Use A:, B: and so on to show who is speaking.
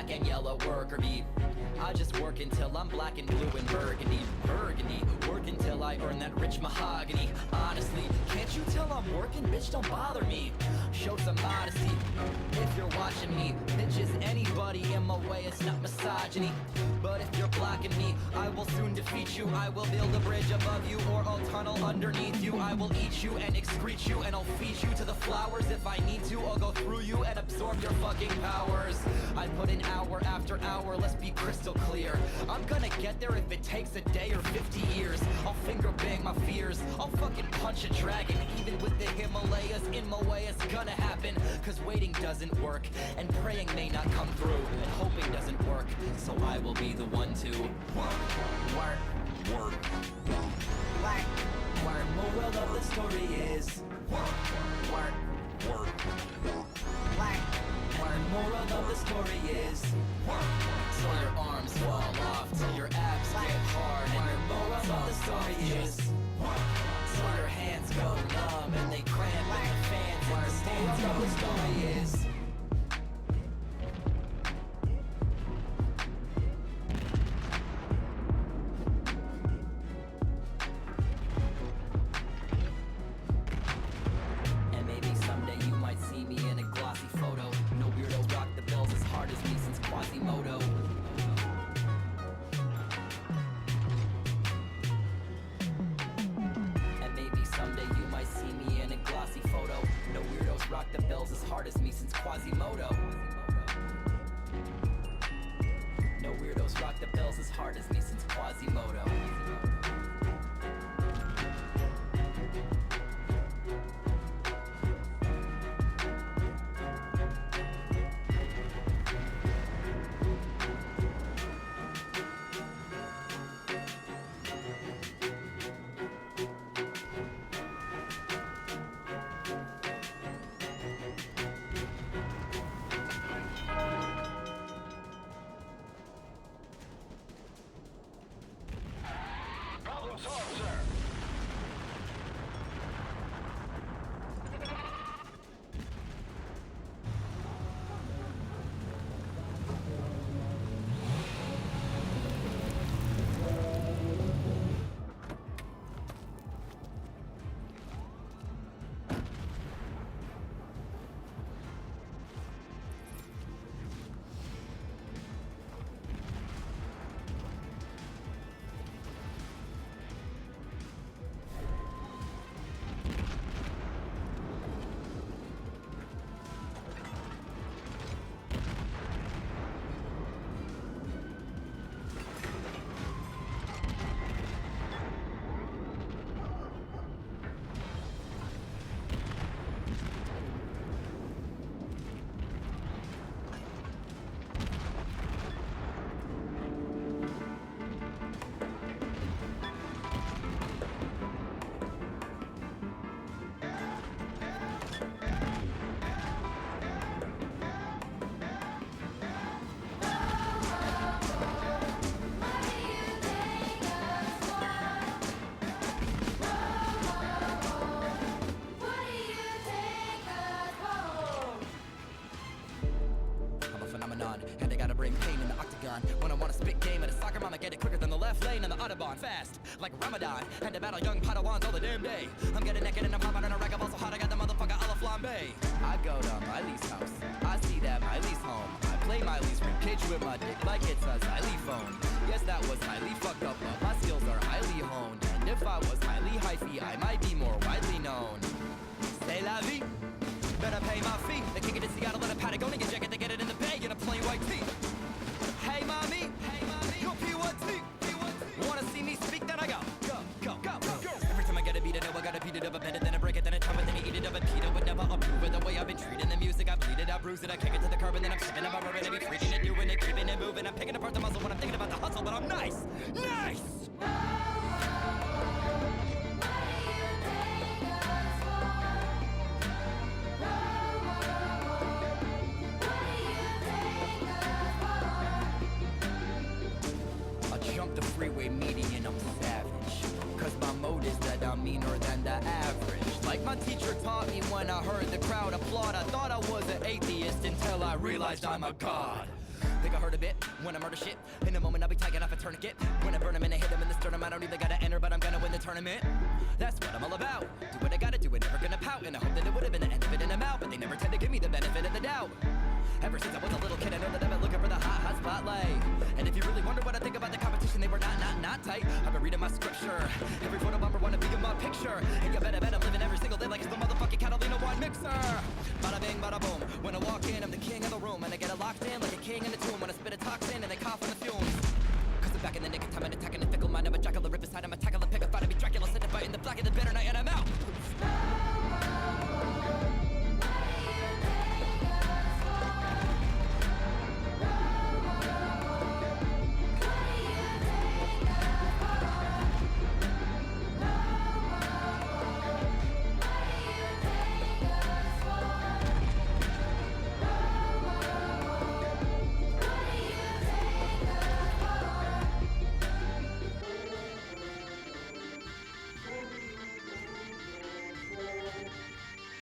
A: black and yellow worker bee. I just work until I'm black and blue and burgundy. Burgundy, work until I earn that rich mahogany. Honestly, can't you tell I'm working? Bitch, don't bother me. Show some modesty if you're watching me. Bitch, is anybody in my way, it's not misogyny. But if you're blocking me, I will soon defeat you. I will build a bridge above you, or I'll tunnel underneath you. I will eat you and excrete you, and I'll feed you to the flowers. If I need to, I'll go through you and absorb your fucking powers. I put in hour after hour, let's be crystal clear. I'm gonna get there if it takes a day or 50 years. I'll finger bang my fears, I'll fucking punch a dragon. Even with the Himalayas in my way, it's gonna happen. Cause waiting doesn't work, and praying may not come through, and hoping doesn't work. So I will be the one to work. Moral of the story is work. Moral of the story is work. Till your arms fall off, till your abs get hard. And your moral of the story is work. Till your hands go numb and they cramp in the fans. And the stands of the story is as hard as me since Quasimodo. No weirdos rock the bells as hard as me since Quasimodo. And I gotta bring pain in the octagon. When I wanna spit game at a soccer mom, I get it quicker than the left lane on the Autobahn. Fast, like Ramadan, and to battle young Padawans all the damn day. I'm getting naked and I'm hopping on a rag, I'm so hot I got the motherfucker a la flambe. I go to Miley's house, I see that Miley's home. I play Miley's ribcage with my dick like it's a xylophone. Yes, that was highly fucked up, but my skills are highly honed. And if I was highly hyphy, I might be more widely known. C'est la vie. Better pay my fee. They kick it in Seattle in a Patagonia jacket. They get it in the Bay in a plain white tee. Hey mommy, you're P1T. Wanna see me speak? Then I go. Every time I get a beat, I know I gotta beat it up. I bend it, then I break it, then I chop it, then I eat it up. And Peter would never approve it. The way I've been treating the music, I bleed it, I bruise it, I kick it to the curb, and then I'm shipping up. I'm ready to be freaking it, doing it, keeping it moving. I'm picking apart the muscle when I'm thinking about the hustle, but I'm nice. Jump the freeway median, I'm savage. Cause my mode is that I'm meaner than the average. Like my teacher taught me when I heard the crowd applaud. I thought I was an atheist until I realized I'm a god. Think I heard a bit when I murder shit. In a moment I'll be tagging off a tourniquet. When I burn him and I hit him in the sternum, I don't even gotta enter, but I'm gonna win the tournament. That's what I'm all about. Do what I gotta do and never gonna pout. And I hope that it would've been the end of it and I'm out, but they never tend to give me the benefit of the doubt. Ever since I was a little kid, I know that I've been looking for the hot spotlight. And if you really wonder what I think about the competition, they were not tight. I've been reading my scripture. Every photo bomber wanna be in my picture. And you better bet I'm living every single day like it's the motherfucking Catalina wine mixer. Bada bing, bada boom. When I walk in, I'm the king of the room. And I get it locked in like a king in a tomb. When I spit a toxin and they cough on the fumes. Cause I'm back in the nick of time and attacking the fickle mind. I'm a jackal, the rip aside, I'm a tackle, the pick a fight, I be Dracula, sitting fighting the black of the bitter night, and I'm